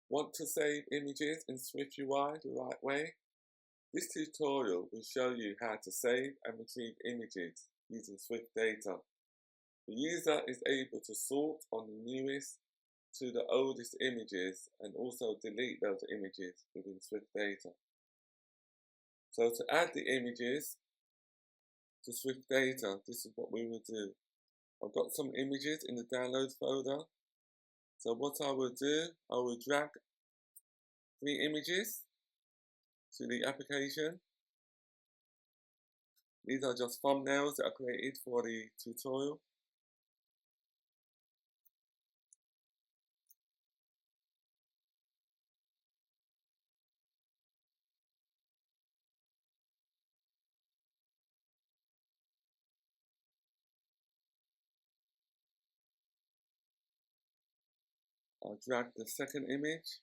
Want to save images in SwiftUI the right way? This tutorial will show you how to save and retrieve images using SwiftData. The user is able to sort on the newest to the oldest images and also delete those images within SwiftData. So to add the images to SwiftData, this is what we will do. I've got some images in the downloads folder. So what I will do, I will drag 3 images to the application. These are just thumbnails that are created for the tutorial. I'll drag the second image.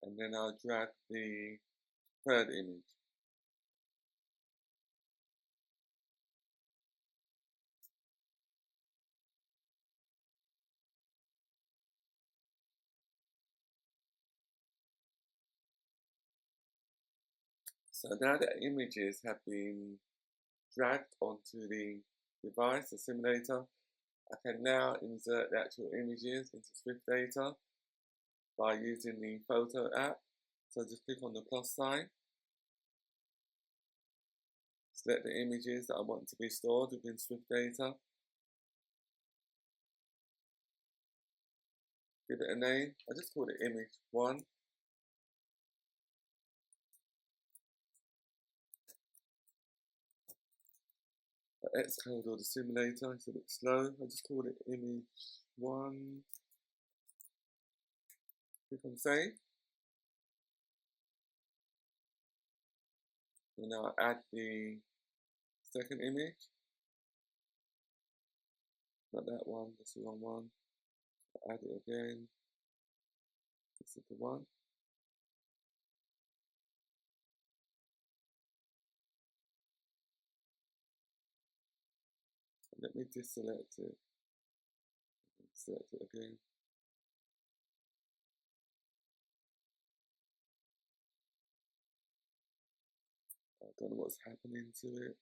And then I'll drag the third image. So now the images have been dragged onto the device, the simulator, I can now insert the actual images into SwiftData by using the photo app. So just click on the plus sign, select the images that I want to be stored within SwiftData, give it a name. I just call it image 1. The Xcode or the simulator is a bit slow. I just call it image 1. Click on save. And now I add the second image. Not that one, that's the wrong one. I add it again. This is the one. Let me deselect it. Select it again. I don't know what's happening to it.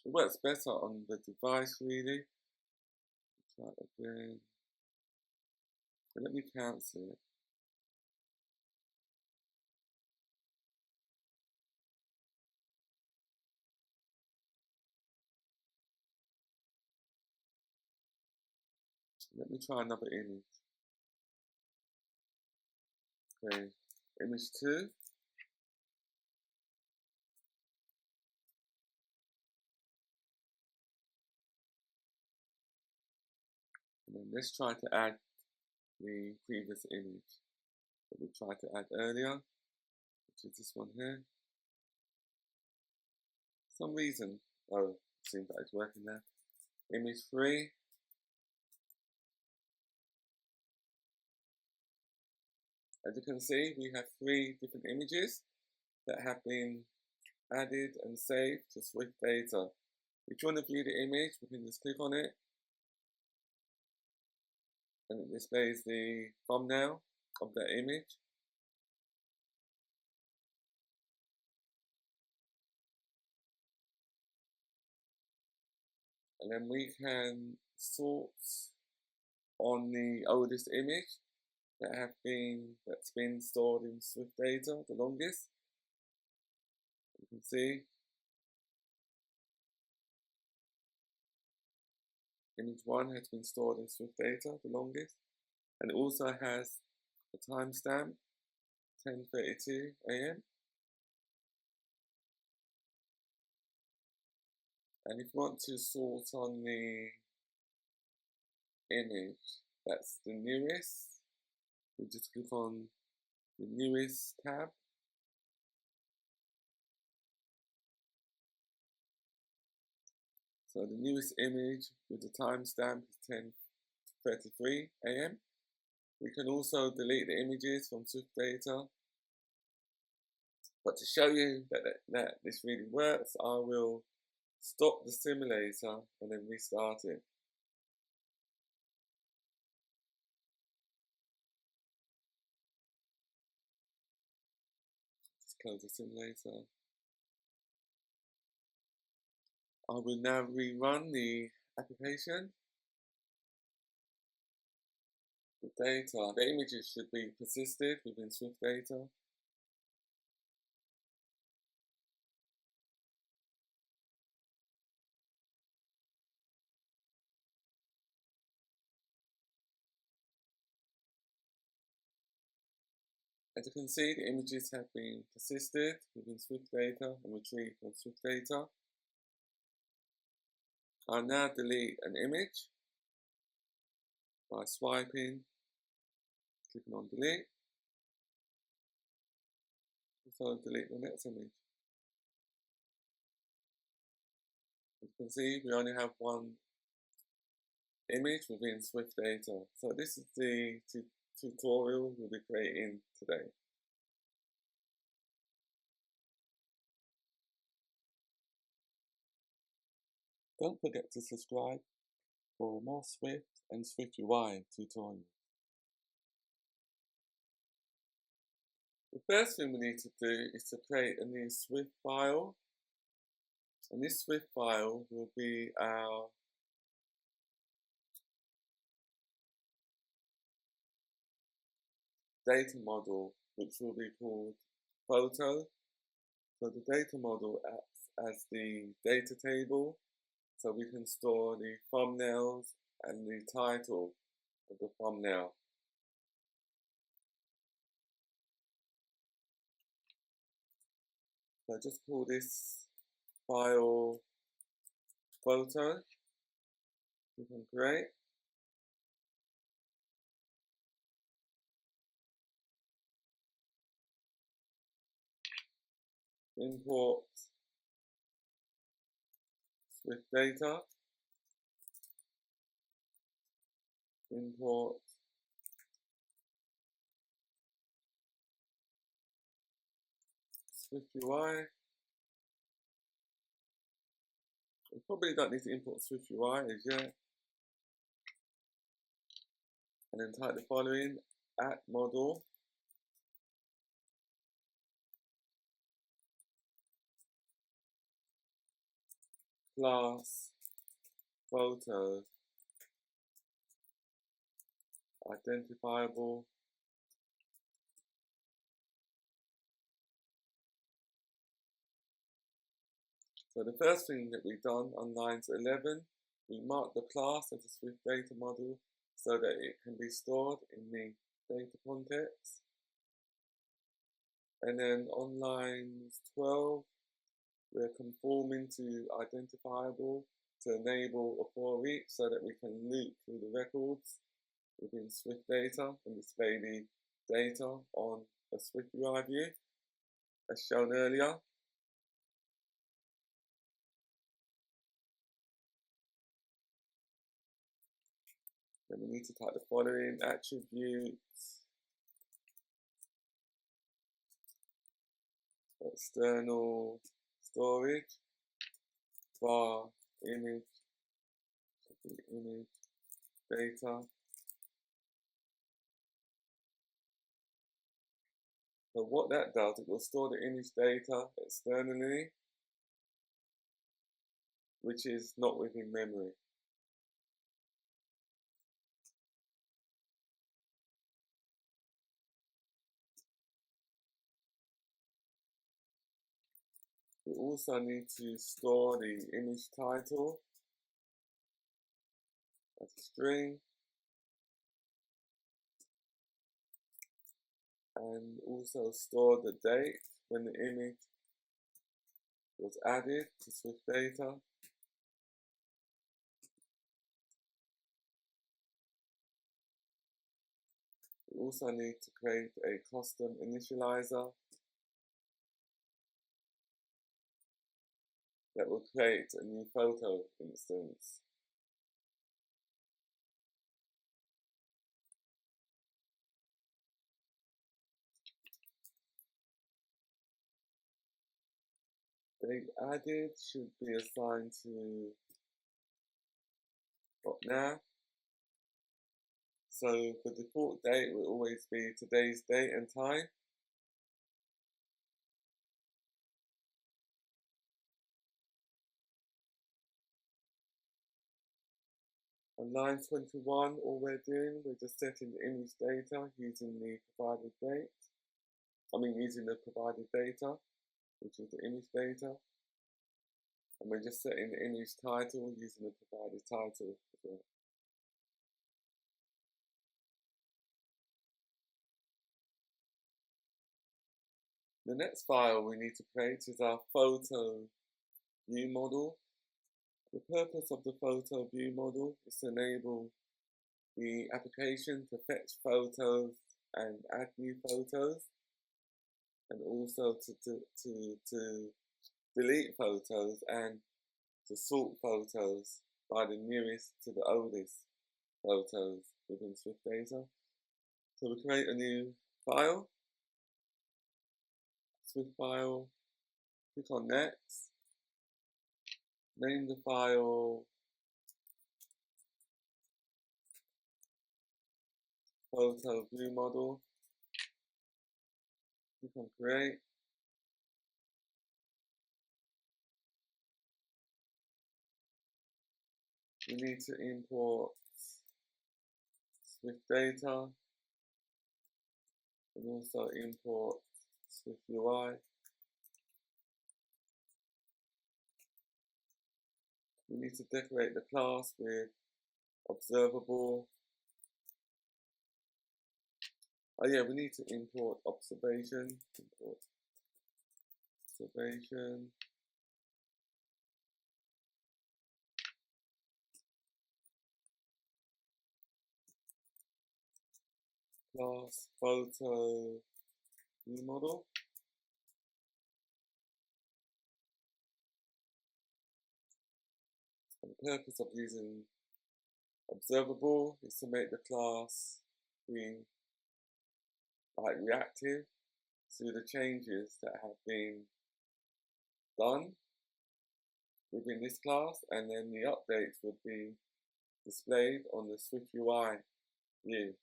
It works better on the device, really. Try it again. And let me cancel it. Let me try another image. Okay, image 2. And then let's try to add the previous image that we tried to add earlier, which is this one here. For some reason, oh, it seems like it's working now. Image 3. As you can see, we have 3 different images that have been added and saved to SwiftData. If you want to view the image, we can just click on it, and it displays the thumbnail of that image. And then we can sort on the oldest image that's been stored in SwiftData the longest. You can see image 1 has been stored in SwiftData the longest, and it also has a timestamp 10:32 AM. And if you want to sort on the image that's the newest, we just click on the newest tab. So the newest image with the timestamp is 8:33 AM. We can also delete the images from SwiftData. But to show you that this really works, I will stop the simulator and then restart it. Just close the simulator. I will now rerun the application. The data, the images should be persisted within SwiftData. As you can see, the images have been persisted within SwiftData and retrieved from SwiftData. I'll now delete an image by swiping, clicking on delete. So delete the next image. As you can see, we only have one image within SwiftData. So this is the tutorial we'll be creating today. Don't forget to subscribe for more Swift and SwiftUI tutorials. The first thing we need to do is to create a new Swift file. And this Swift file will be our data model, which will be called photo. So the data model acts as the data table, so we can store the thumbnails and the title of the thumbnail. So just call this file photo. We can create. Import SwiftData. Import SwiftUI. We probably don't need to import SwiftUI as yet. And then type the following: @model class photo identifiable So the first thing that we've done on lines 11, we marked the class as a SwiftData model so that it can be stored in the data context. And then on lines 12, we're conforming to identifiable to enable a for each so that we can loop through the records within SwiftData and display the data on a SwiftUI view as shown earlier. Then we need to type the following: attributes, external storage, var image data. So what that does, it will store the image data externally, which is not within memory. We also need to store the image title as a string, and also store the date when the image was added to SwiftData. We also need to create a custom initializer that will create a new photo instance. Date added should be assigned to now. So the default date will always be today's date and time. On line 21, all we're doing, we're just setting the image data using the provided date. Using the provided data, which is the image data. And we're just setting the image title using the provided title as well. The next file we need to create is our photo view model. The purpose of the photo view model is to enable the application to fetch photos and add new photos, and also to delete photos and to sort photos by the newest to the oldest photos within SwiftData. So we create a new file, Swift file, click on Next, name the file Photo View Model, click on Create. We need to import SwiftData and also import SwiftUI. We need to decorate the class with observable. We need to import observation. Import observation. Class photo view model. And the purpose of using observable is to make the class be reactive to the changes that have been done within this class, and then the updates would be displayed on the SwiftUI view.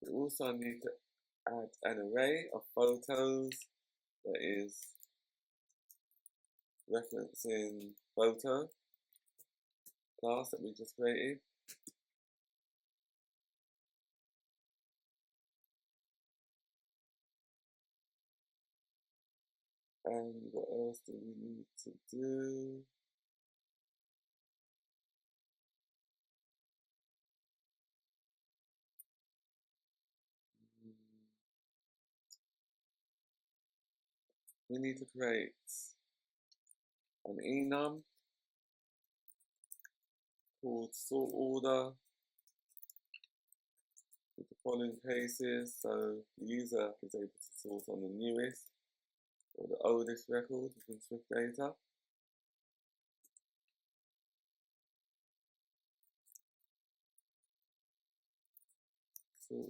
We also need to add an array of photos that is referencing photo class that we just created. And what else do we need to do? We need to create an enum called sort order with the following cases, so the user is able to sort on the newest or the oldest record within SwiftData. Sort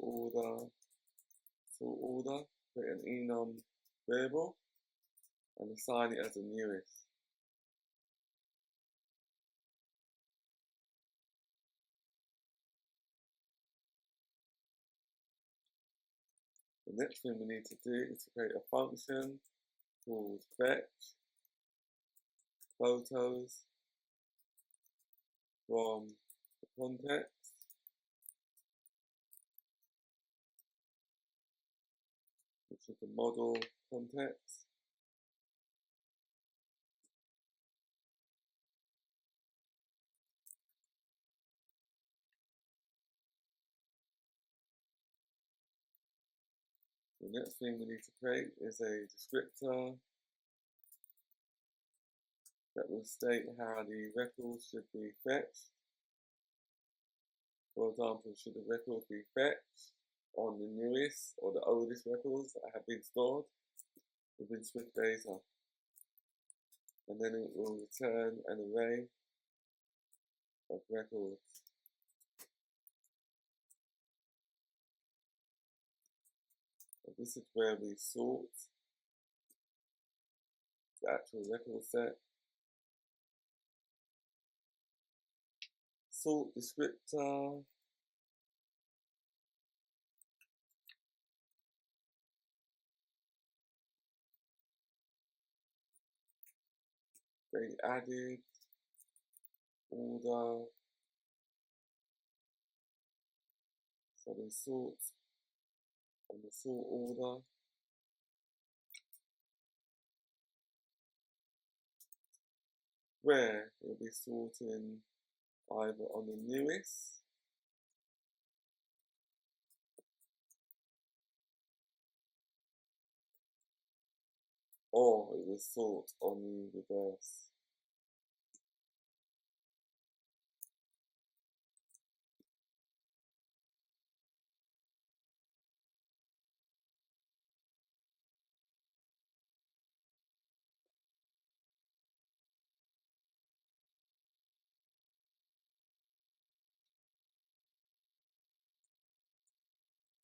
order, create an enum variable and assign it as the newest. The next thing we need to do is to create a function called fetch photos from the context. Which is the model context. The next thing we need to create is a descriptor that will state how the records should be fetched. For example, should the record be fetched on the newest or the oldest records that have been stored within SwiftData? And then it will return an array of records. this is where we sort the actual record set, sort descriptor, date added, order, so we sort on the sort order, where it'll be sorting either on the newest or it will sort on the reverse.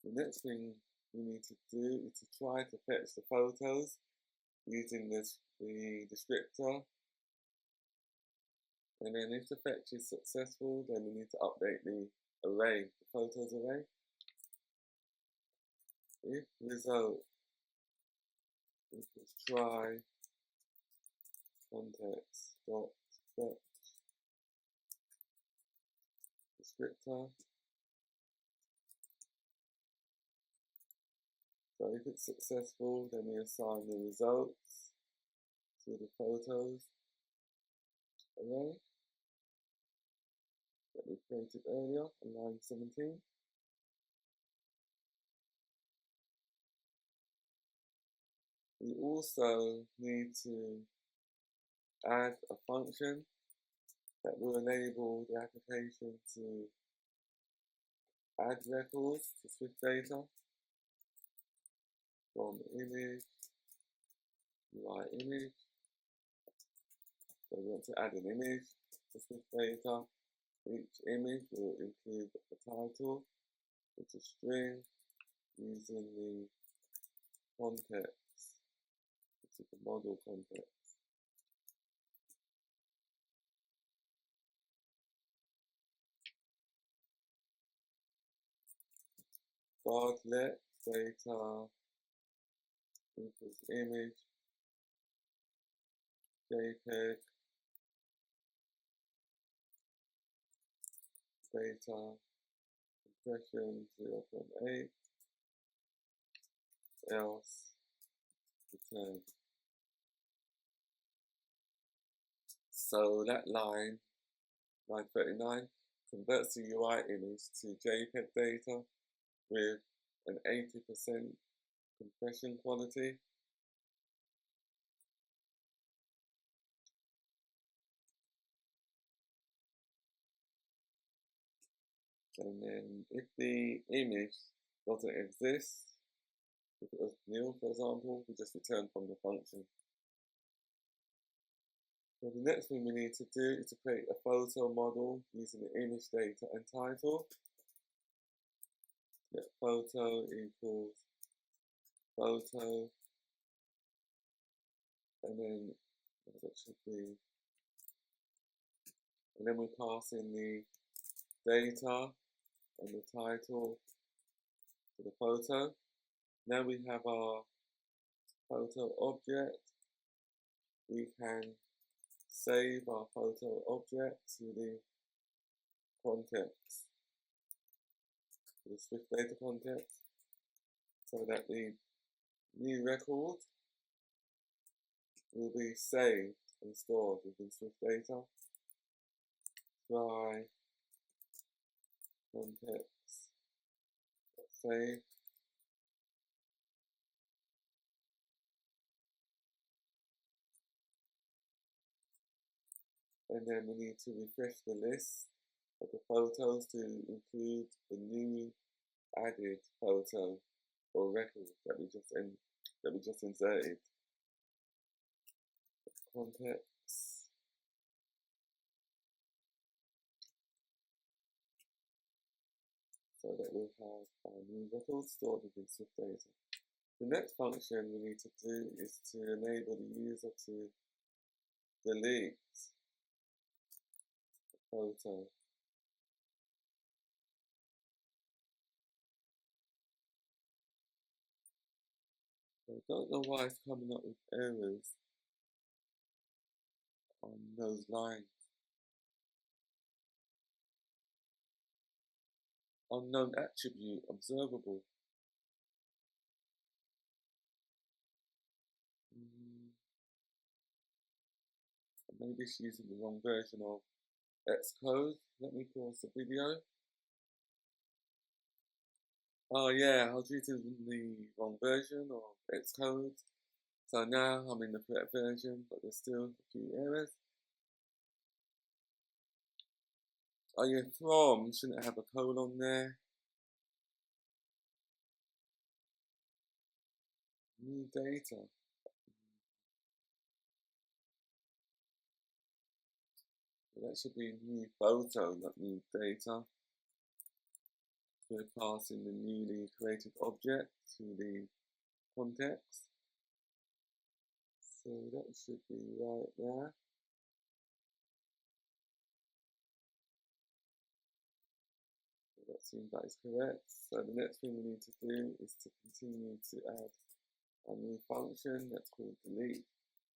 The next thing we need to do is to try to fetch the photos using the descriptor, and then if the fetch is successful, then we need to update the array, the photos array. If result equals try context dot fetch descriptor. So if it's successful, then we assign the results to the photos array that we created earlier on line 17. We also need to add a function that will enable the application to add records to SwiftData from image, UI image. So we want to add an image to SwiftData. Each image will include a title, which is string, using the context, which is the model context. Start let data equals image, JPEG, data, compression 0.8, else return. So that line 39, converts the UI image to JPEG data with an 80% compression quality. And then if the image doesn't exist, if it was nil, for example, we just return from the function. So the next thing we need to do is to create a photo model using the image data and title. Get photo equals photo, and then that should be, and then we pass in the data and the title to the photo. Now we have our photo object. We can save our photo object to the context, to the SwiftData context, so that the new record will be saved and stored within SwiftData. Try context save. And then we need to refresh the list of the photos to include the new added photo or record that we just inserted. Context. So that we'll have our new record stored within SwiftData. The next function we need to do is to enable the user to delete the photo. I don't know why it's coming up with errors on those lines. Unknown attribute observable. Maybe she's using the wrong version of Xcode. Let me pause the video. Oh yeah, I was using the wrong version of Xcode. So now I'm in the correct version, but there's still a few errors. Oh yeah, from shouldn't have a colon there. New data. That should be new photo, not new data. We're passing the newly created object to the context. So that should be right there. That seems that is correct. So the next thing we need to do is to continue to add a new function that's called delete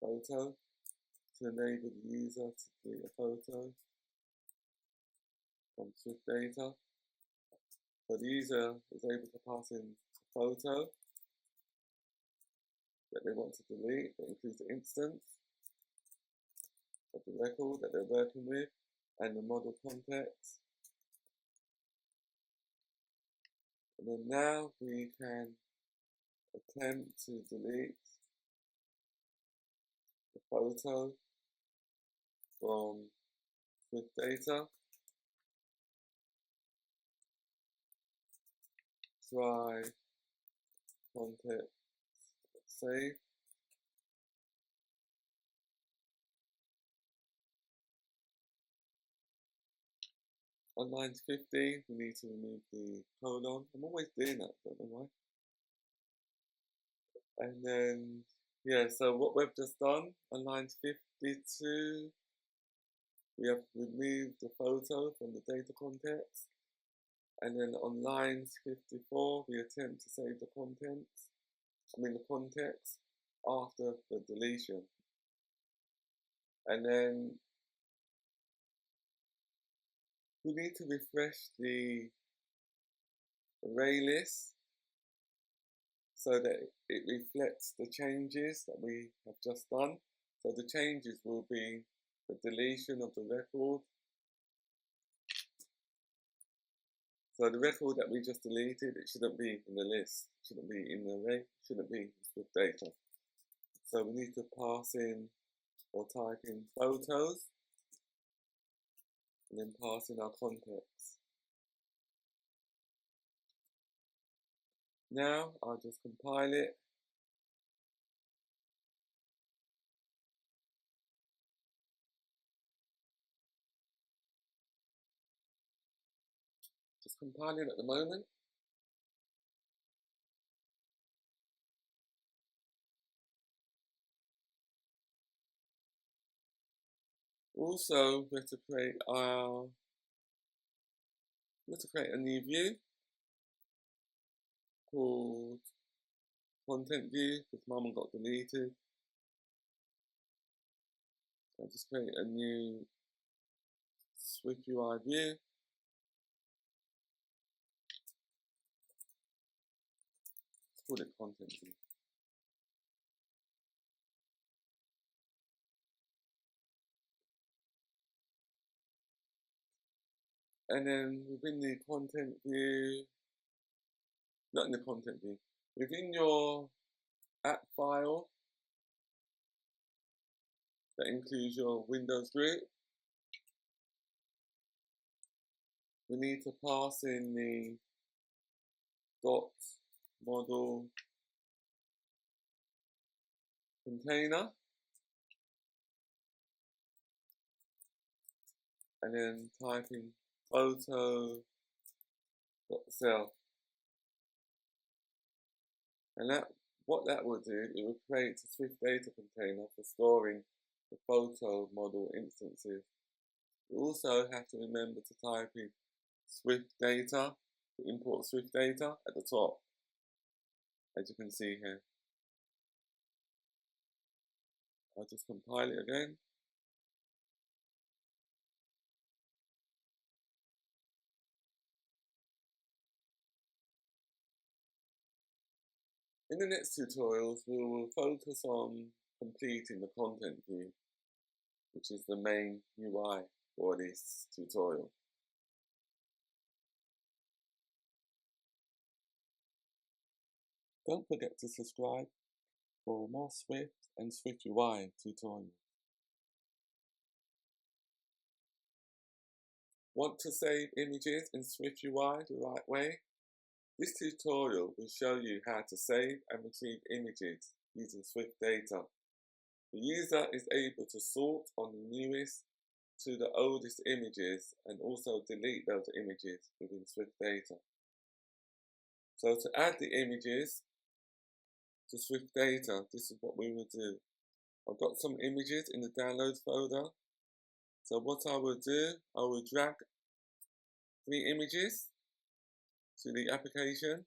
photo to enable the user to delete a photo from SwiftData. So the user is able to pass in a photo that they want to delete that includes the instance of the record that they're working with and the model context. And then now we can attempt to delete the photo from SwiftData. Try context save. On line 50, we need to remove the colon. I'm always doing that, don't know why. And then, yeah, so what we've just done on line 52, we have removed the photo from the data context. And then on lines 54, we attempt to save the the context after the deletion. And then we need to refresh the array list so that it reflects the changes that we have just done. So the changes will be the deletion of the record. So the record that we just deleted, it shouldn't be in the list, shouldn't be in the array, shouldn't be with data. So we need to pass in or type in photos and then pass in our context. Now I'll just compile it. Just compiling at the moment. Also, we have to create a new view called content view because mine got deleted. So I'll just create a new SwiftUI view. Let's call it content view. And then within the content view, not in the content view, within your app file that includes your Windows group, we need to pass in the dot model container and then type in photo.self. And that What that will do, it will create a SwiftData container for storing the photo model instances. You also have to remember to type in SwiftData to import SwiftData at the top, as you can see here. I'll just compile it again. In the next tutorials, we will focus on completing the content view, which is the main UI for this tutorial. Don't forget to subscribe for more Swift and SwiftUI tutorials. Want to save images in SwiftUI the right way? This tutorial will show you how to save and retrieve images using SwiftData. The user is able to sort on the newest to the oldest images and also delete those images within SwiftData. So to add the images to SwiftData, this is what we will do. I've got some images in the downloads folder. So what I will do, I will drag 3 images to the application.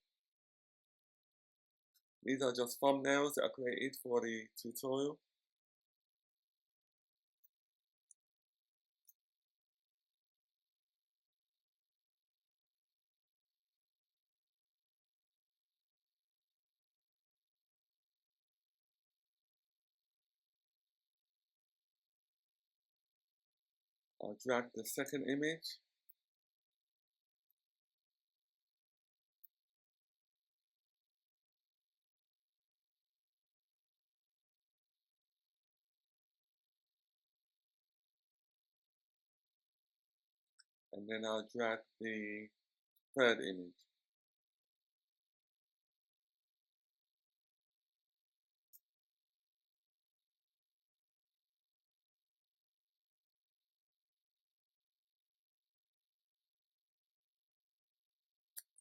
These are just thumbnails that are created for the tutorial. I'll drag the second image. And then I'll drag the third image.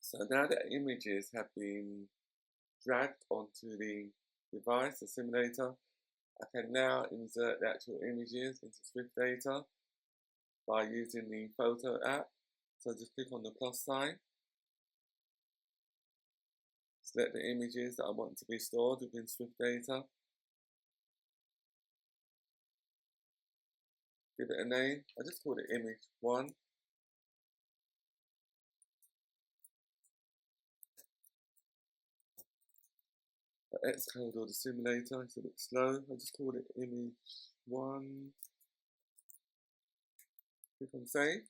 So now the images have been dragged onto the device, the simulator, I can now insert the actual images into SwiftData by using the photo app. So just click on the plus sign, select the images that I want to be stored within SwiftData, give it a name. I just call it image 1. The Xcode or the simulator, it's a bit slow. I just call it image 1. Click on save.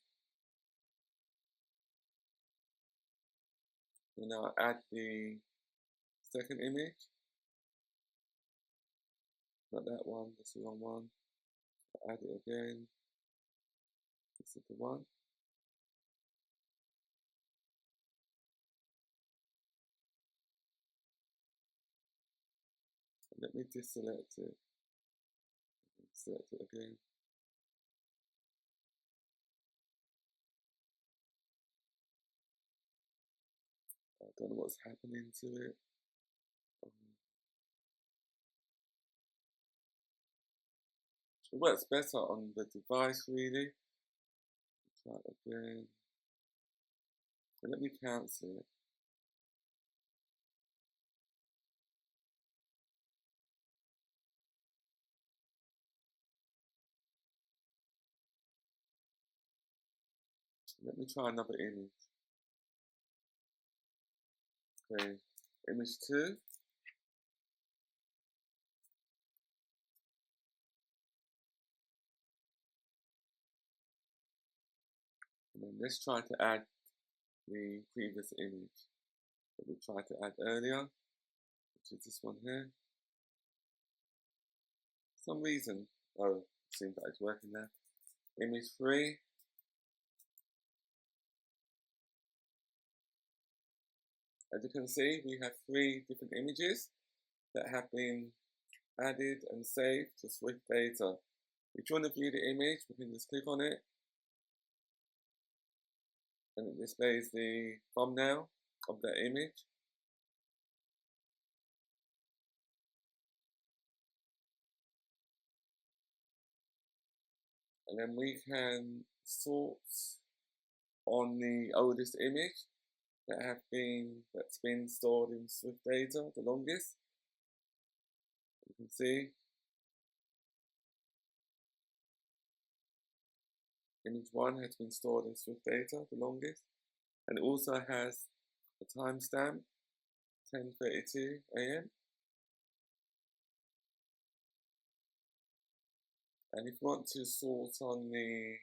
And now add the second image. Not that one, that's the wrong one. Add it again. This is the one. Let me deselect it. Select it again. I don't know what's happening to it. It works better on the device, really. Try it again. So let me cancel it. Let me try another image. Okay, image 2. And then let's try to add the previous image that we tried to add earlier, which is this one here. For some reason, oh, it seems like it's working now. Image 3. As you can see, we have 3 different images that have been added and saved to SwiftData. If you want to view the image, we can just click on it and it displays the thumbnail of that image. and then we can sort on the oldest image that's been stored in SwiftData the longest. You can see image 1 has been stored in SwiftData the longest, and it also has a timestamp 10:32 AM. And if you want to sort on the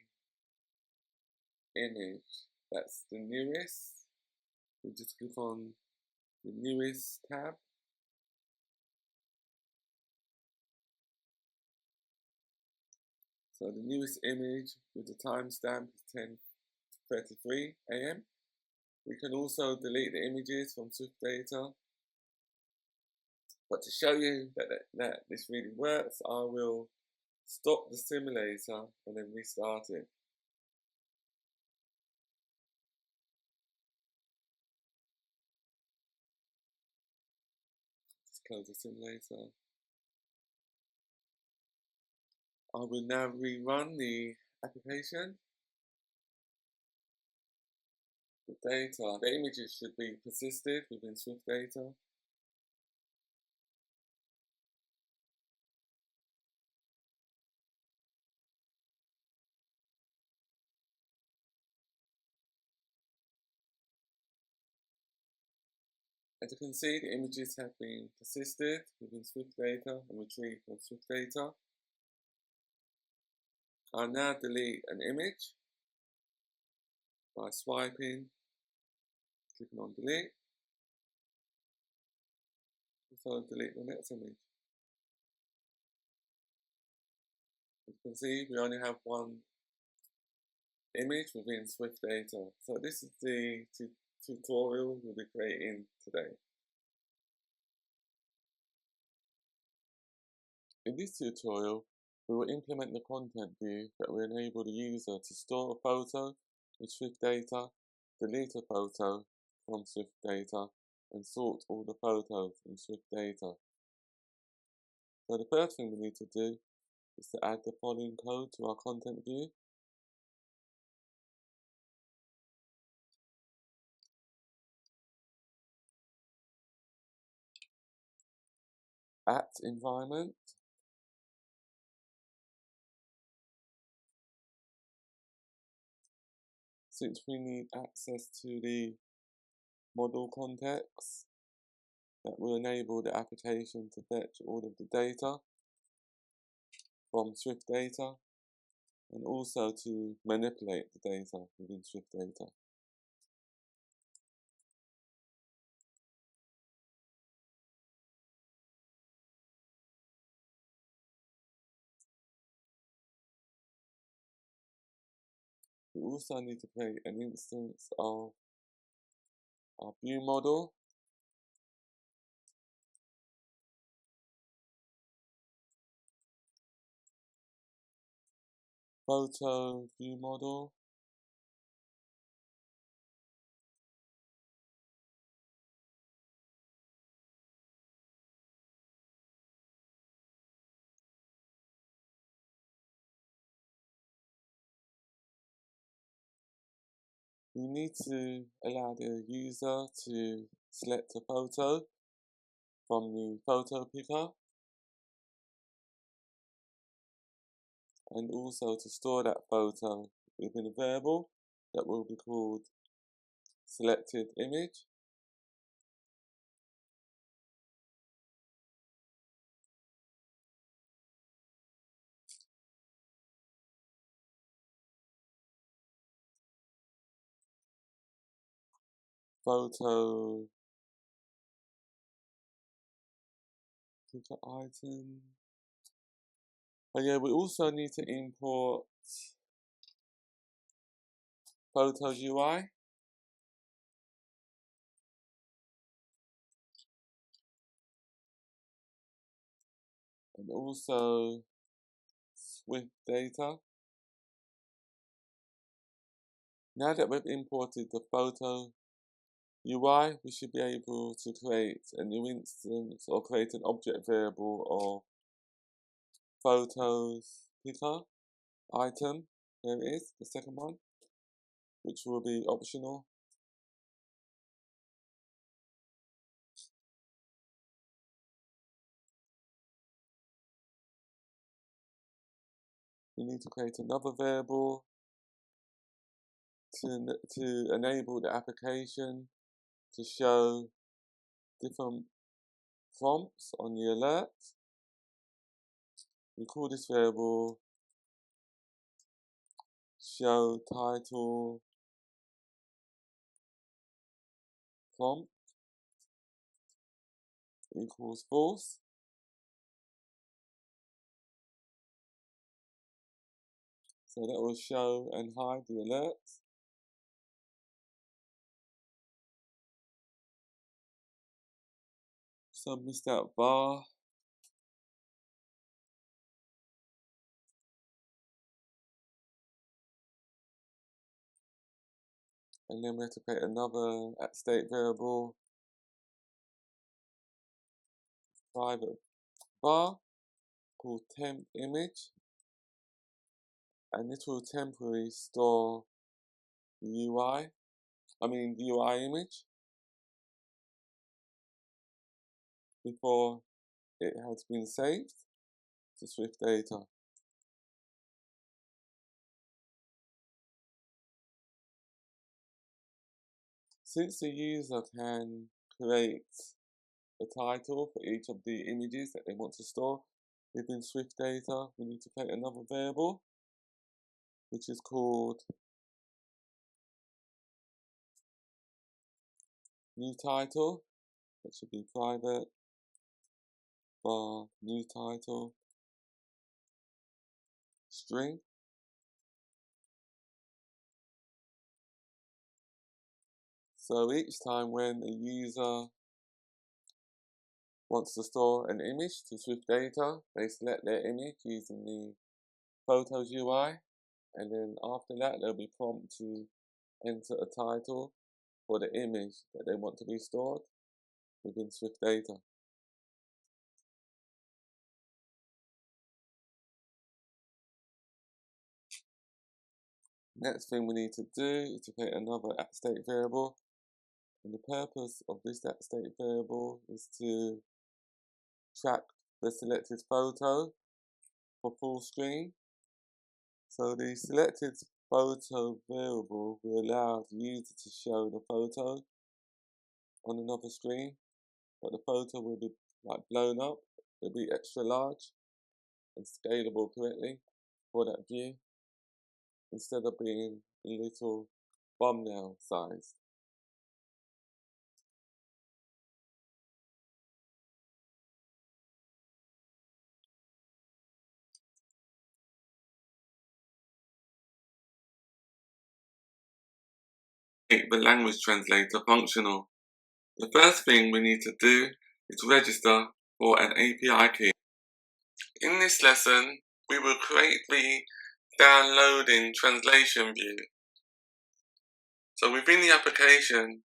image that's the newest, you just click on the newest tab. So the newest image with the timestamp is 10:33 AM. We can also delete the images from SwiftData. But to show you that this really works, I will stop the simulator and then restart it. Just close the simulator. I will now rerun the application. The data, the images should be persisted within SwiftData. As you can see, the images have been persisted within SwiftData and retrieved from SwiftData. I'll now delete an image by swiping, clicking on delete. So delete the next image. As you can see, we only have one image within SwiftData. So this is the tutorial we'll be creating today. In this tutorial, we will implement the content view that will enable the user to store a photo with SwiftData, delete a photo from SwiftData, and sort all the photos in SwiftData. So the first thing we need to do is to add the following code to our content view. At environment, since we need access to the model context, that will enable the application to fetch all of the data from SwiftData and also to manipulate the data within SwiftData. We also need to create an instance of our view model. Photo view model. We need to allow the user to select a photo from the photo picker and also to store that photo within a variable that will be called selected image. Photo picker item. And yeah, we also need to import photo UI. And also SwiftData. Now that we've imported the photo UI, we should be able to create a new instance or create an object variable of photos picker. item. There it is, the second one, which will be optional. We need to create another variable to enable the application to show different prompts on the alert. We call this variable show title prompt equals false. So that will show and hide the alerts. So missed out bar. And then we have to create another @state variable, private bar, called temp image. And this will temporarily store the UI image before it has been saved to SwiftData. Since the user can create a title for each of the images that they want to store within SwiftData, we need to create another variable which is called new title. That should be private bar new title string. So each time when a user wants to store an image to SwiftData, they select their image using the Photos UI, and then after that they'll be prompted to enter a title for the image that they want to be stored within SwiftData. Next thing we need to do is to create another @state variable, and the purpose of this @state variable is to track the selected photo for full screen. So the selected photo variable will allow the user to show the photo on another screen, but the photo will be blown up. It'll be extra large and scalable correctly for that view, instead of being a little thumbnail size. Make the language translator functional. The first thing we need to do is register for an API key. In this lesson, we will create the downloading translation view. So within the application,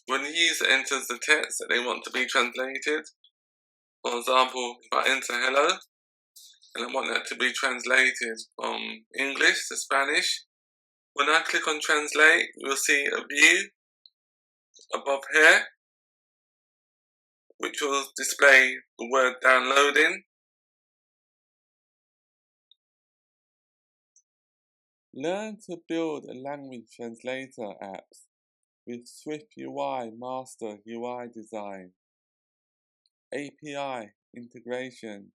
when the user enters the text that they want to be translated, for example, if I enter hello, and I want that to be translated from English to Spanish, when I click on translate, you'll see a view above here, which will display the word downloading. Learn to build a language translator apps with SwiftUI Master UI Design, API integration,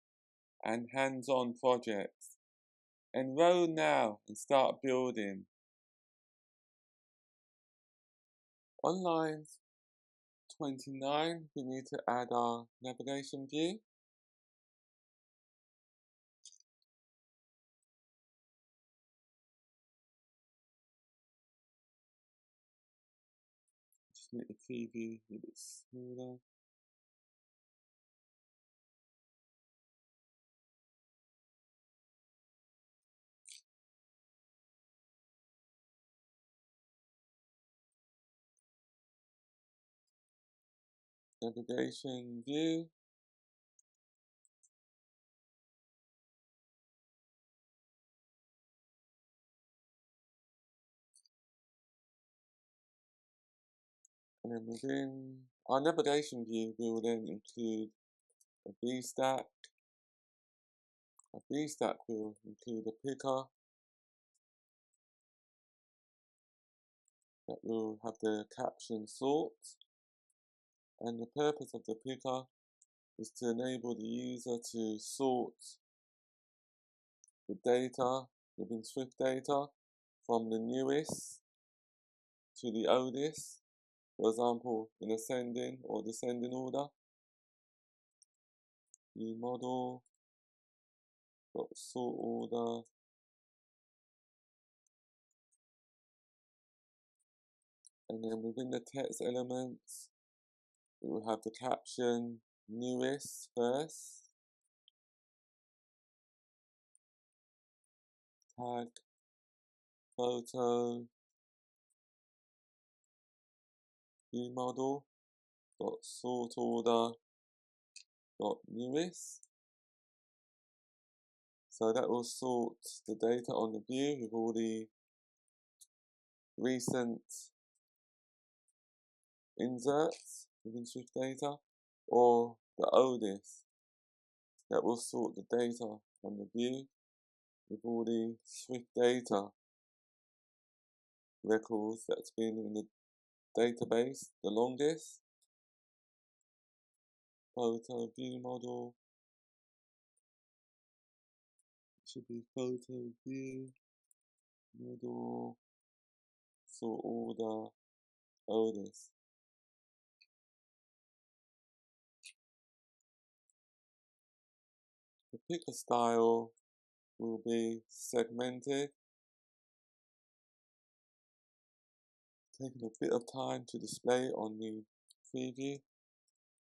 and hands-on projects. Enroll now and start building. On line 29, we need to add our navigation view. Just make the preview a bit smaller. Navigation view. And then within our navigation view, we will then include a V-stack. A V-stack will include a picker that will have the caption sort. And the purpose of the picker is to enable the user to sort the data within SwiftData from the newest to the oldest, for example, in ascending or descending order. View model, sort order, and then within the text elements, it will have the caption newest first, tag, photo, view model, sort order, newest. So that will sort the data on the view with all the recent inserts within SwiftData, or the oldest that will sort the data on the view with all the SwiftData records that's been in the database the longest. Photo view model, should be photo view model, sort order, oldest. The picker style will be segmented, taking a bit of time to display on the preview.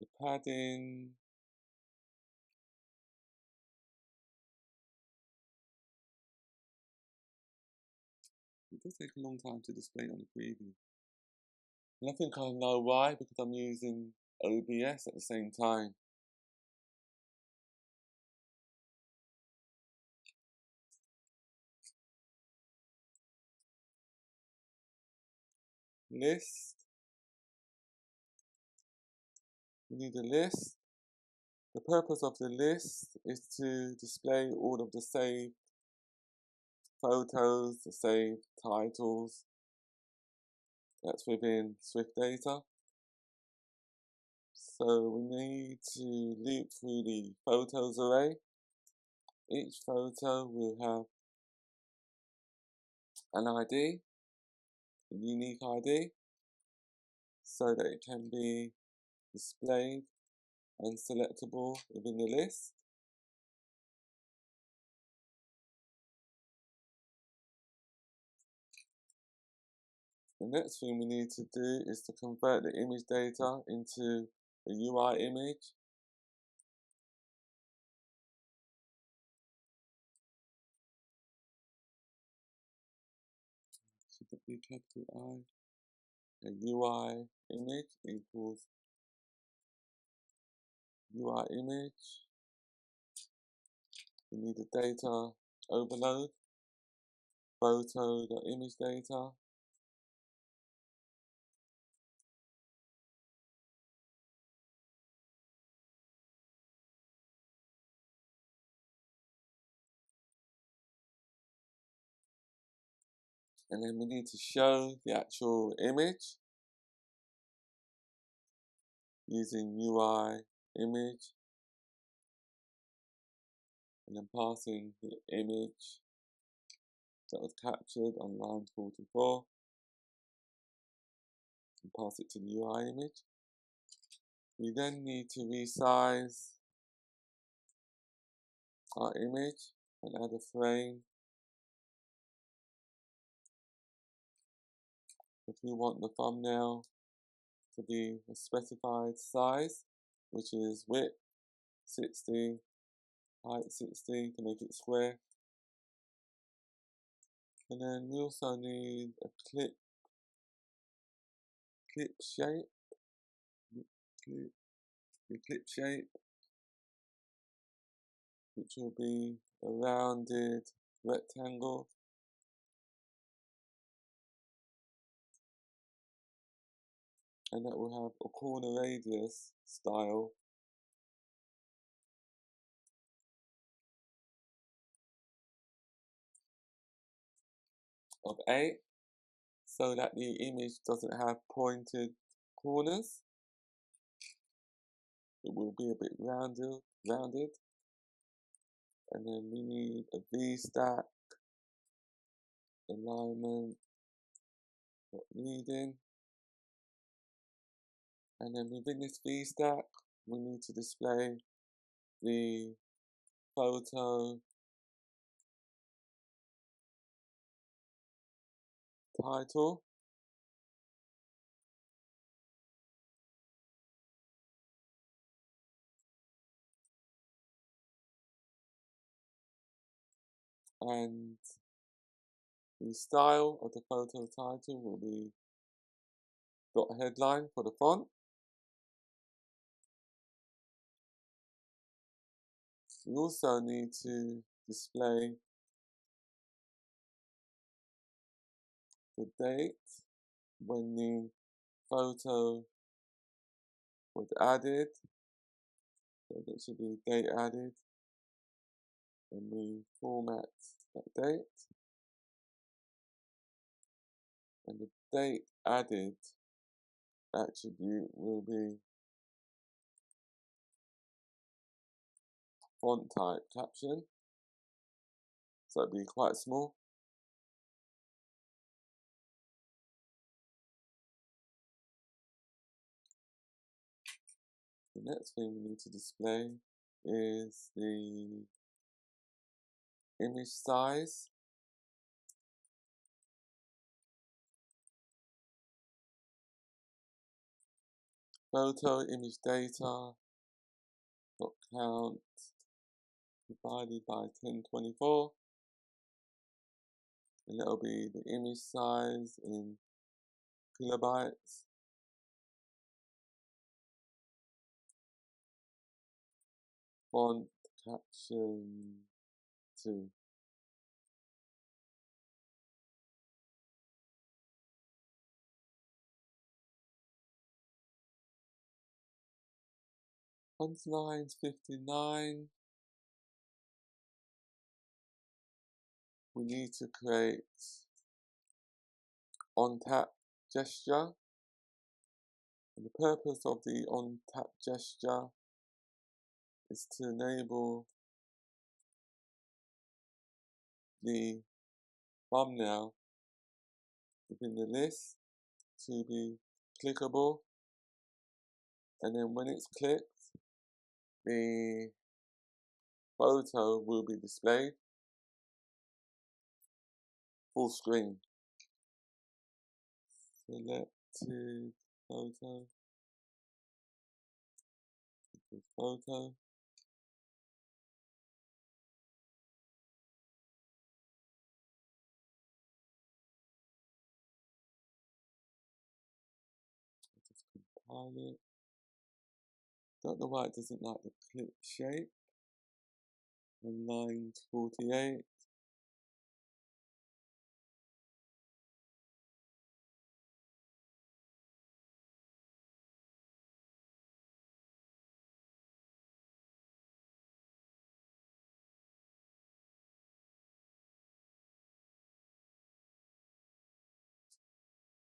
The padding it does take a long time to display on the preview. And I think I know why, because I'm using OBS at the same time. List. We need a list. The purpose of the list is to display all of the saved photos, the saved titles that's within SwiftData. So we need to loop through the photos array. Each photo will have an ID, a unique ID, so that it can be displayed and selectable within the list. The next thing we need to do is to convert the image data into a UI image. Should that be capital I? A UI image equals UI image. We need a data overload, photo.image data. And then we need to show the actual image using UI image, and then passing the image that was captured on line 44 and pass it to the UI image. We then need to resize our image and add a frame. If we want the thumbnail to be a specified size, which is width 60, height 60 to make it square. And then we also need a clip shape. The clip shape, which will be a rounded rectangle. and that will have a corner radius style of 8, so that the image doesn't have pointed corners. It will be a bit rounded. And then we need a V-stack, alignment, not needing. And then within this V-stack, we need to display the photo title. And the style of the photo title will be dot headline for the font. We also need to display the date when the photo was added. So that should be date added. And we format that date. And the date added attribute will be font type caption. So it'll be quite small. The next thing we need to display is the image size. Photo image data dot count divided by 1024, and that'll be the image size in kilobytes. Font caption 2. On line 59, we need to create on-tap gesture. And the purpose of the on-tap gesture is to enable the thumbnail within the list to be clickable, and then when it's clicked, the photo will be displayed full screen. Selected photo, photo. Just compile it. Don't know why it doesn't like the clip shape. On line 48.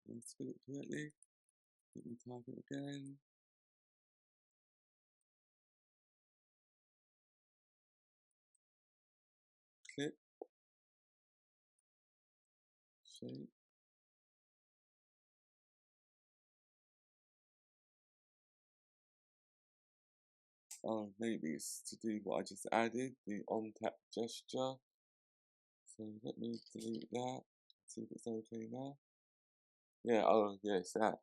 Let's spell it correctly. Let me type it again. Clip shape. Oh, maybe it's to do what I just added, the on-tap gesture. So let me delete that. See if it's okay now. Yeah, oh yes, that.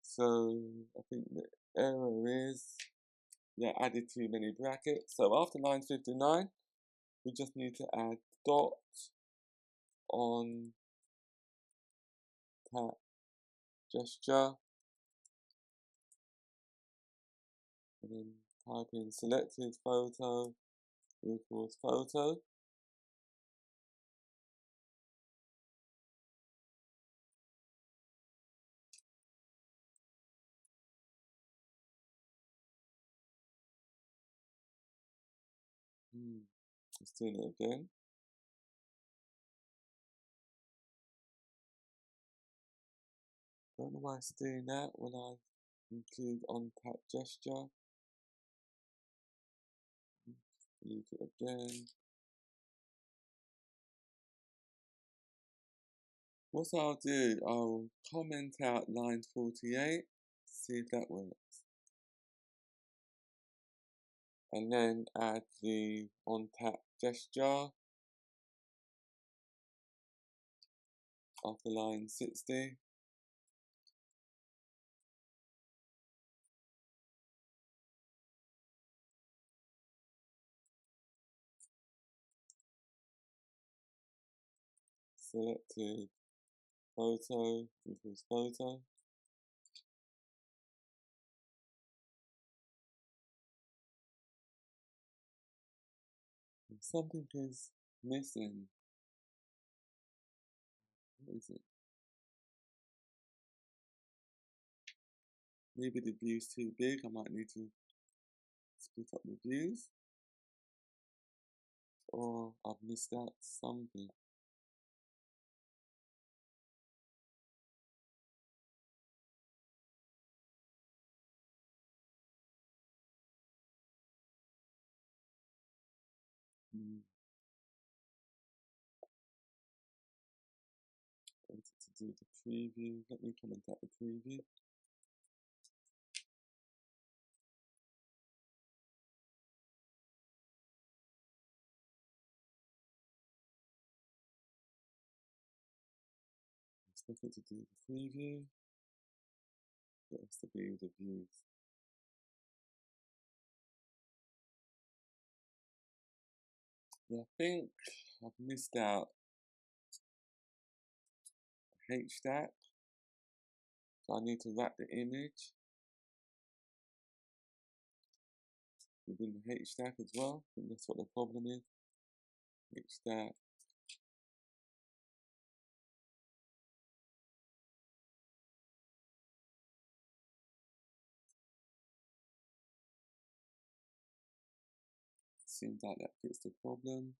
So I think the error is, yeah, added too many brackets. So after line 59, we just need to add dot on tap gesture, and then type in selected photo equals photo. Let's do it again. Don't know why it's doing that when I include on-tap gesture. Use it again. What I'll do, I'll comment out line 48, see if that works. And then add the on-tap gesture after line 60. Selected photo equals photo. And something is missing. What is it? Maybe the view's too big. I might need to split up the views. Or I've missed out something. To do the preview. Let me comment out the preview. It's looking to do the preview. It has to be with the views. Yeah, I think I've missed out H-stack. So I need to wrap the image within the H-stack as well. I think that's what the problem is. H-stack. Seems like that fits the problem.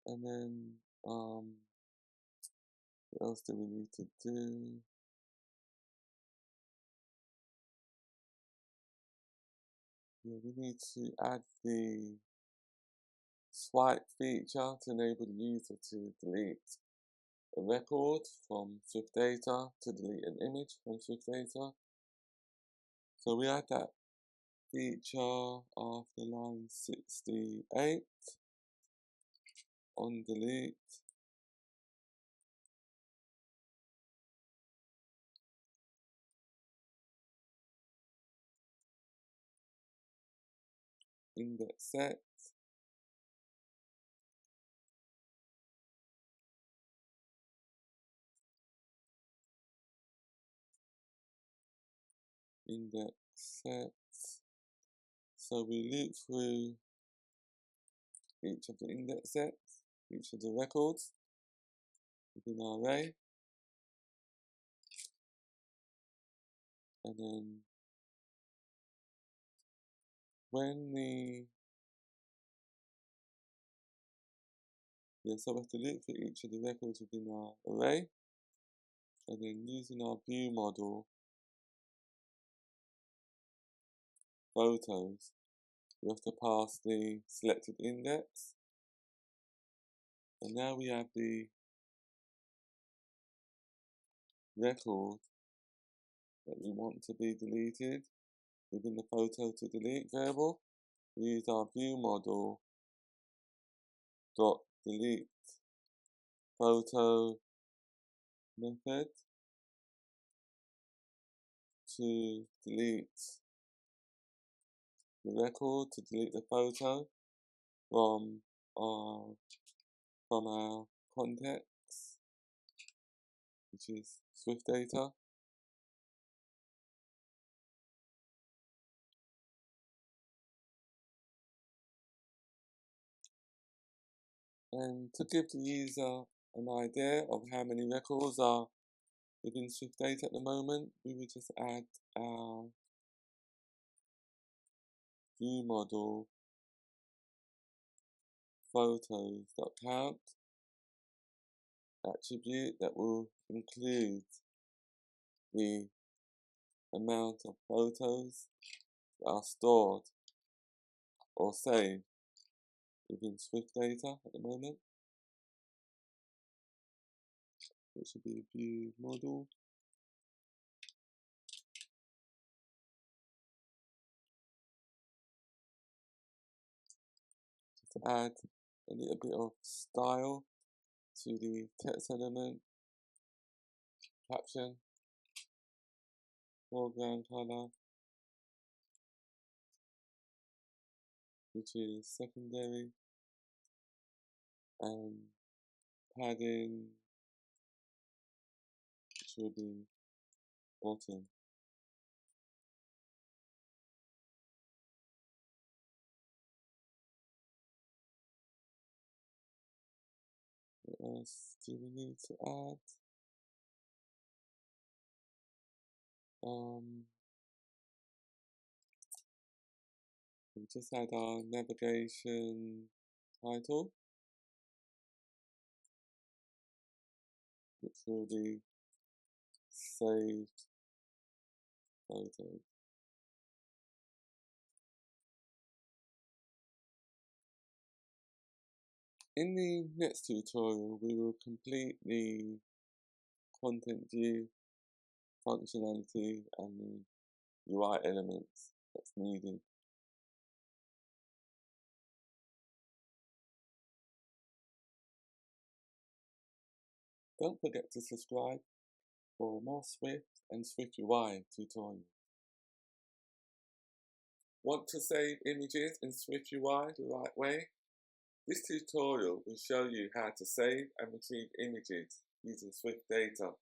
And then, what else do we need to do? Yeah, we need to add the swipe feature to enable the user to delete a record from SwiftData, to delete an image from SwiftData. So we add that feature after line 68 on delete. Index set. Index set. So we loop through each of the index sets, each of the records within our array. And then when so we have to loop for each of the records within our array. And then using our view model, photos, we have to pass the selected index. And now we have the record that we want to be deleted within the photo to delete variable. We use our view model dot delete photo method to delete the record, to delete the photo from our context, which is SwiftData. And to give the user an idea of how many records are within SwiftData at the moment, we would just add our view model photos.count attribute that will include the amount of photos that are stored or saved within SwiftData at the moment. It should be a view model. Just add a little bit of style to the text element, caption, foreground color, which is secondary, and padding, which will be bottom. What else do we need to add? We just add our navigation title, which will be saved photos. In the next tutorial, we will complete the content view functionality and the UI elements that's needed. Don't forget to subscribe for more Swift and SwiftUI tutorials. Want to save images in SwiftUI the right way? This tutorial will show you how to save and retrieve images using SwiftData.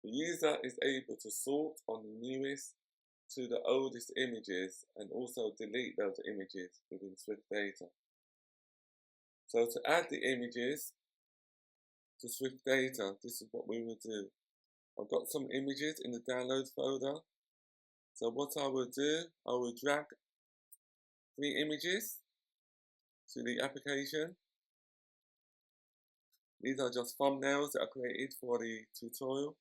The user is able to sort on the newest to the oldest images and also delete those images within SwiftData. So to add the images to SwiftData, this is what we will do. I've got some images in the downloads folder. So what I will do, I will drag 3 images to the application. These are just thumbnails that I created for the tutorial.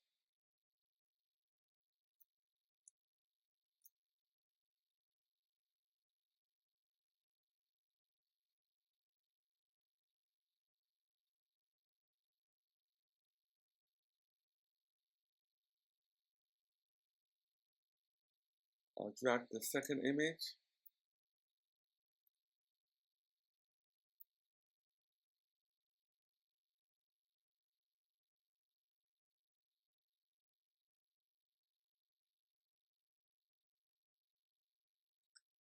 I'll drag the second image.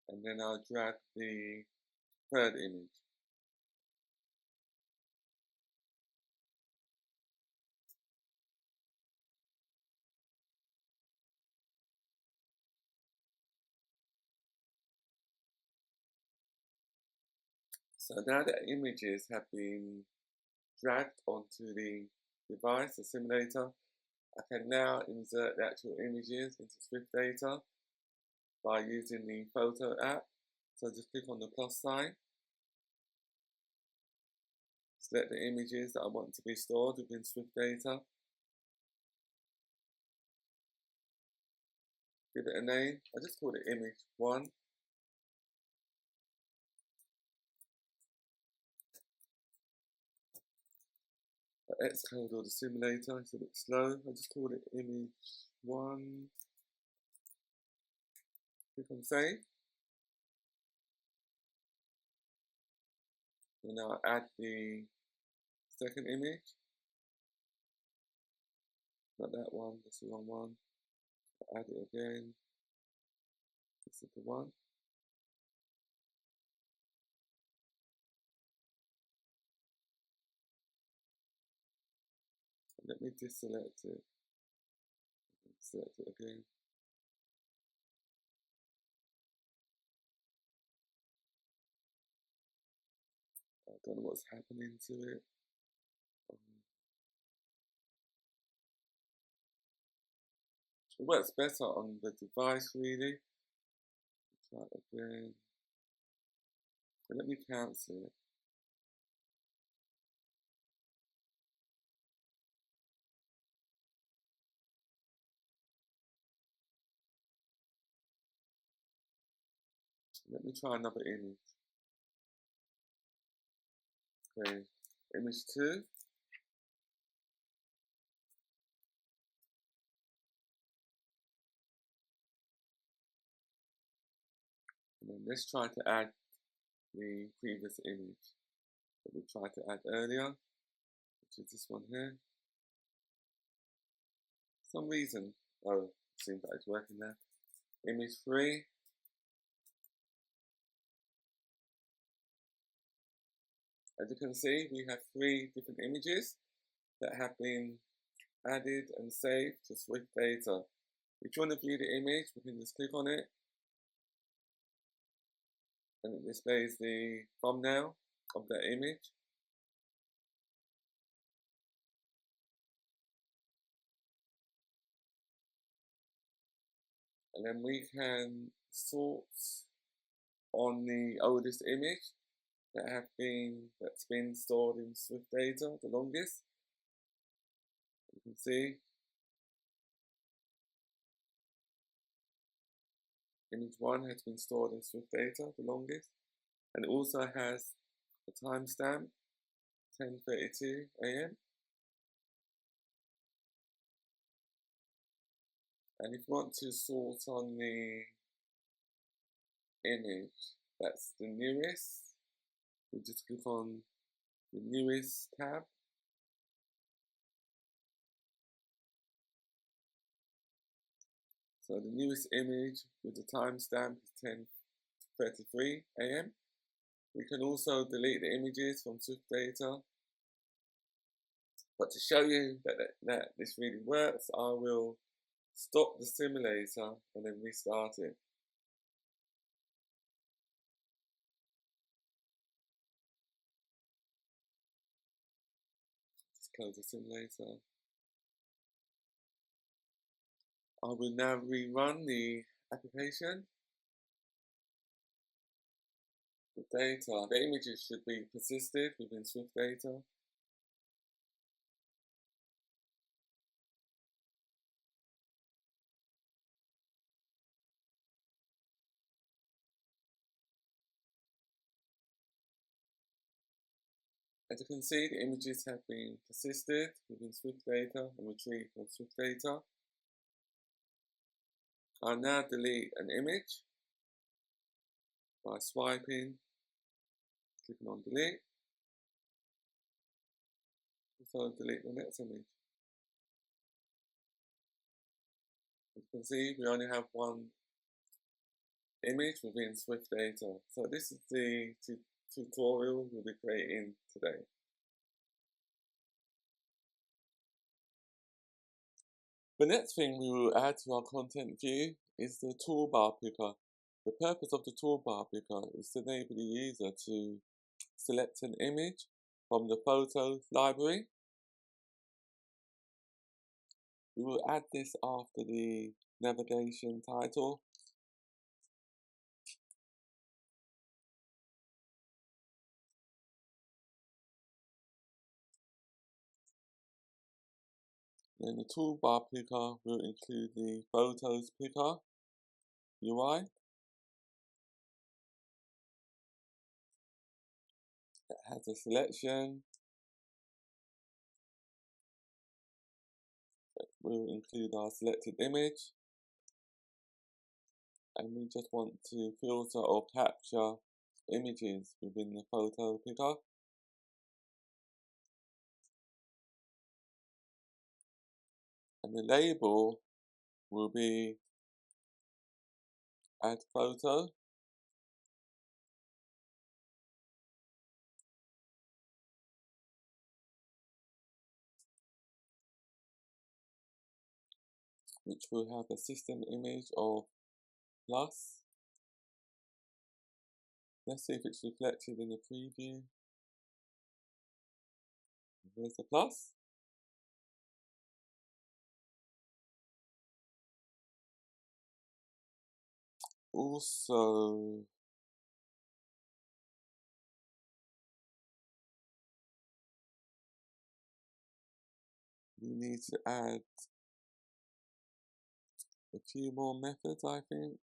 And then I'll drag the third image. So now the images have been dragged onto the device, the simulator, I can now insert the actual images into SwiftData by using the photo app. So just click on the plus sign, select the images that I want to be stored within SwiftData, give it a name. I just call it image 1. The Xcode or the simulator, it's a bit slow. I just call it image 1. Click on save. And now add the second image. Not that one, that's the wrong one. Add it again. This is the one. Let me deselect it. Select it again. I don't know what's happening to it. It works better on the device really. Try it again. But let me cancel it. Let me try another image. Okay, image 2. And then let's try to add the previous image that we tried to add earlier, which is this one here. For some reason, oh, it seems like it's working now. Image 3. As you can see, we have 3 different images that have been added and saved to SwiftData. If you want to view the image, we can just click on it and it displays the thumbnail of that image. And then we can sort on the oldest image that's been stored in SwiftData the longest. You can see image 1 has been stored in SwiftData the longest, and it also has a timestamp 10:32 AM. And if you want to sort on the image that's the newest, you just click on the newest tab. So the newest image with the timestamp is 10:33 AM. We can also delete the images from SwiftData. But to show you that this really works, I will stop the simulator and then restart it. Just close the simulator. I will now rerun the application. The data, the images should be persisted within SwiftData. As you can see, the images have been persisted within SwiftData and retrieved from SwiftData. I'll now delete an image by swiping, clicking on delete. So delete the next image. As you can see, we only have one image within SwiftData. So this is the tutorial we'll be creating today. The next thing we will add to our content view is the toolbar picker. The purpose of the toolbar picker is to enable the user to select an image from the photos library. We will add this after the navigation title. Then the toolbar picker will include the photos picker UI. It has a selection. We'll include our selected image. And we just want to filter or capture images within the photo picker. And the label will be add photo. Which will have a system image of plus. Let's see if it's reflected in the preview. There's the plus. also need to add a few more methods, I think.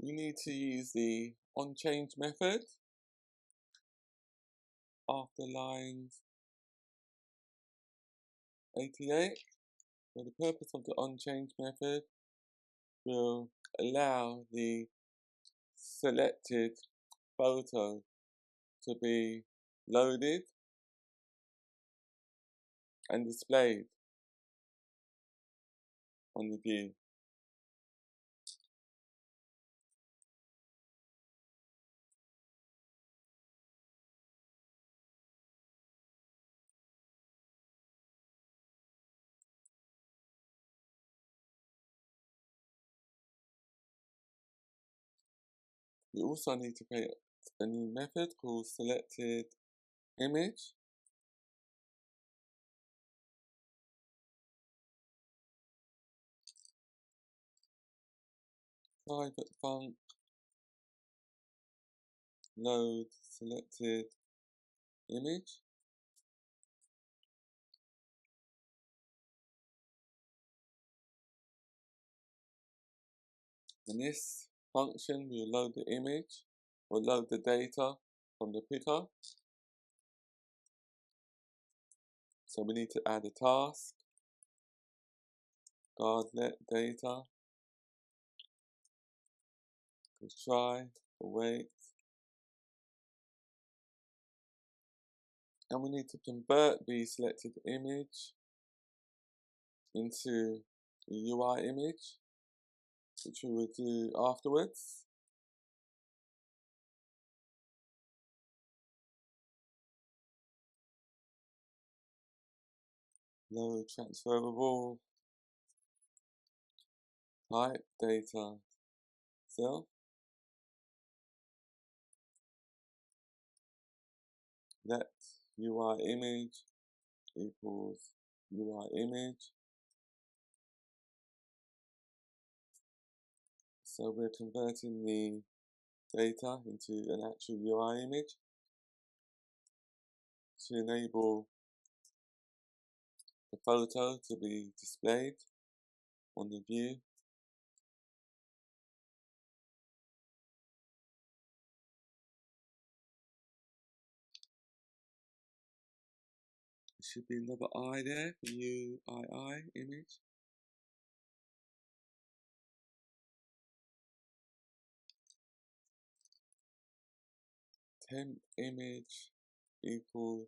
We need to use the onChange method after lines 88. So the purpose of the onChange method will allow the selected photo to be loaded and displayed on the view. We also need to create a new method called selected image. Private func load selected image. And this function will load the image or load the data from the picker. So we need to add a task, guardlet data, try, wait, and we need to convert the selected image into a UI image, which we will do afterwards. Load transferable type data cell. Let UI image equals UI image. So we're converting the data into an actual UI image to enable the photo to be displayed on the view. There should be another I there for UII image. Temp image equals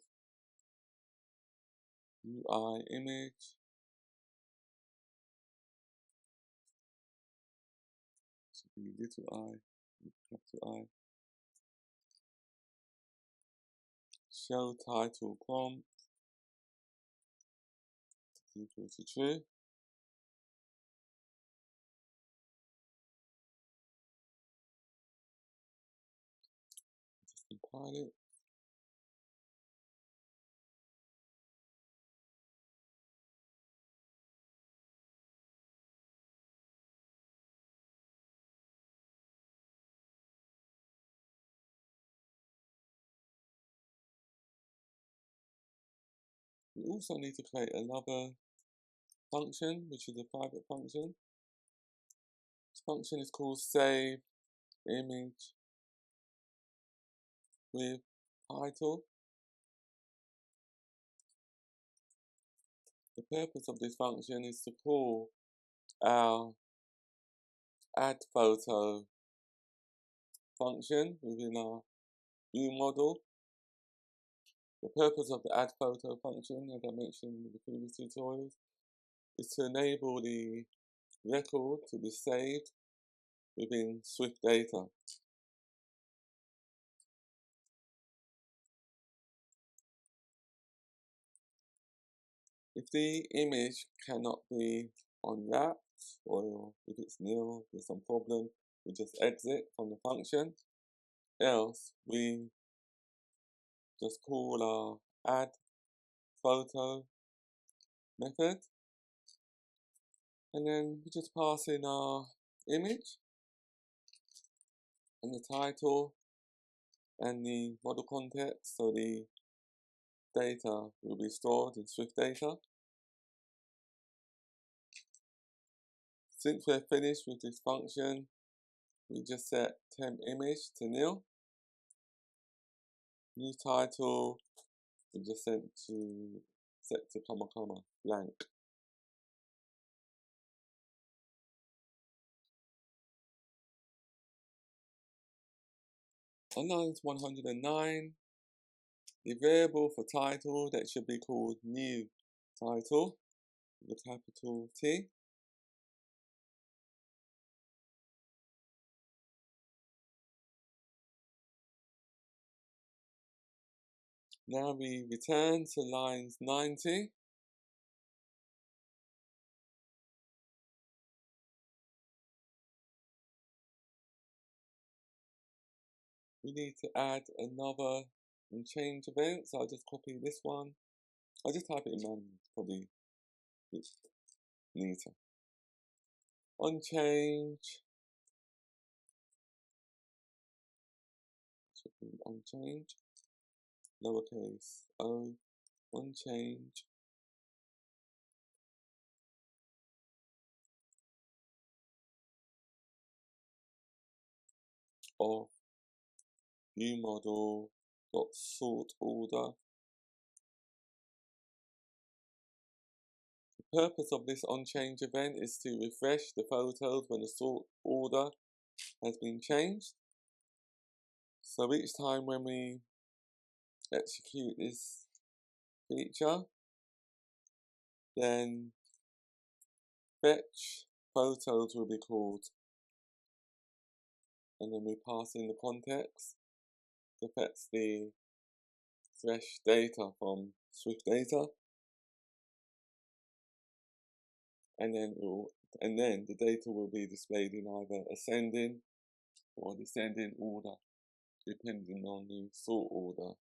UI image. Should be little I, capital I. Show title prompt equal to true. Just compile it. We also need to create another function, which is a private function. This function is called save image with title. The purpose of this function is to call our add photo function within our view model. The purpose of the add photo function, as I mentioned in the previous tutorials, is to enable the record to be saved within SwiftData. If the image cannot be unwrapped, or if it's nil, there's some problem, we just exit from the function. Else, we just call our add photo method, and then we just pass in our image and the title and the model context, so the data will be stored in SwiftData. Since we're finished with this function, we just set temp image to nil. New title we just set to comma blank. On line 109, the variable for title that should be called new title with a capital T. Now we return to lines 90. We need to add another change event, so I'll just copy this one. I'll just type it in manually, probably it's neater. On change, should be on change, lowercase o, on change, of new model dot sort order. The purpose of this onChange event is to refresh the photos when the sort order has been changed. So each time when we execute this feature, then fetch photos will be called, and then we pass in the context to fetch the fresh data from SwiftData, and then the data will be displayed in either ascending or descending order, depending on the sort order.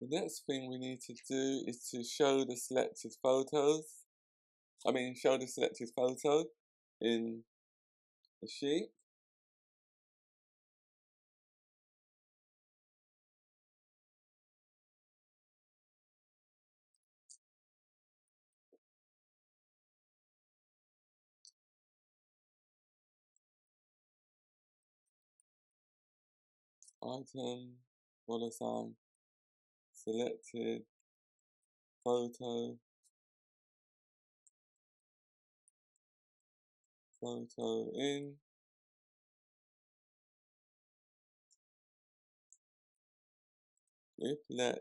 The next thing we need to do is to show the selected photos. Show the selected photo in the sheet. Item, $sign, selected, photo, photo in, if let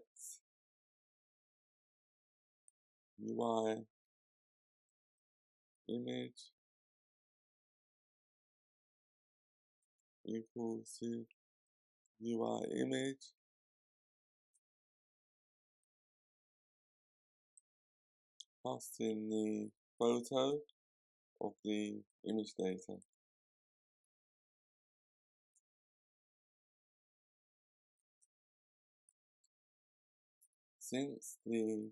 UI image equals to UI image, pass in the photo of the image data. Since the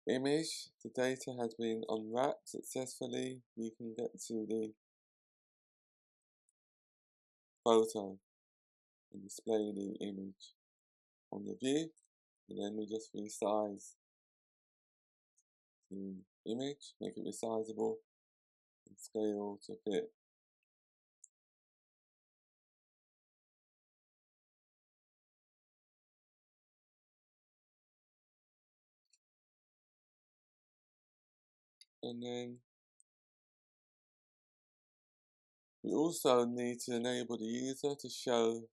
image, the data has been unwrapped successfully, we can get to the photo and display the image on the view, and then we just resize the image, make it resizable, and scale to fit. And then we also need to enable the user to show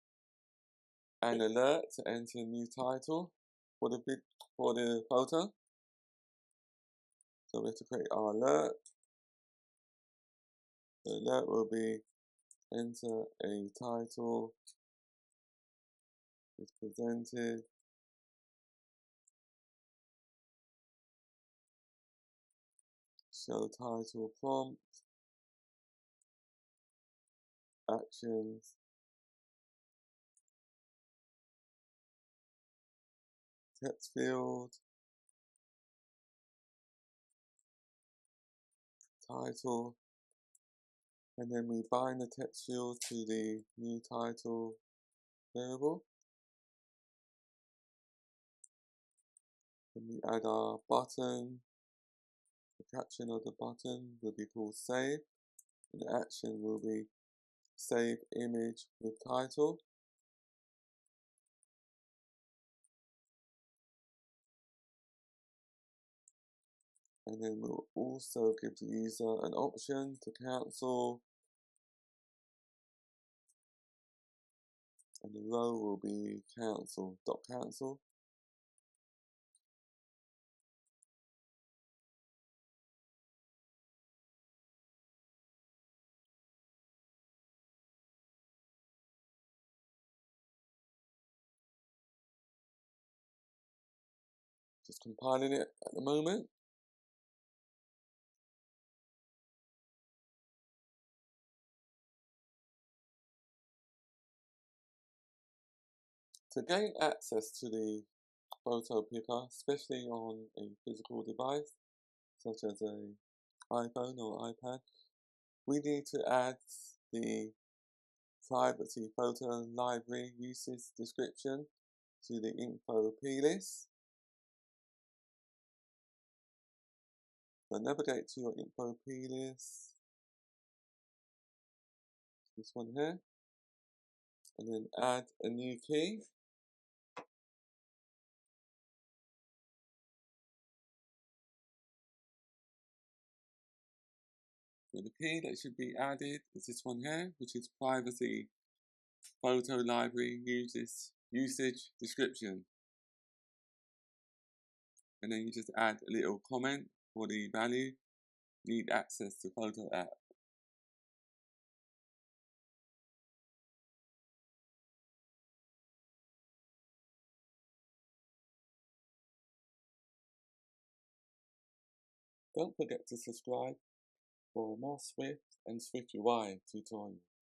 an alert to enter a new title for the photo. So we have to create our alert. The alert will be enter a title is presented show title, prompt, actions, text field, title, and then we bind the text field to the new title variable. Then we add our button. The caption of the button will be called save, and the action will be save image with title. And then we'll also give the user an option to cancel, and the row will be cancel. Just compiling it at the moment. To gain access to the photo picker, especially on a physical device, such as an iPhone or iPad, we need to add the privacy photo library usage description to the info plist. So navigate to your info plist, this one here, and then add a new key. So the key that should be added is this one here, which is privacy photo library usage description. And then you just add a little comment for the value. Need access to photo app. Don't forget to subscribe for more Swift and SwiftUI tutorials.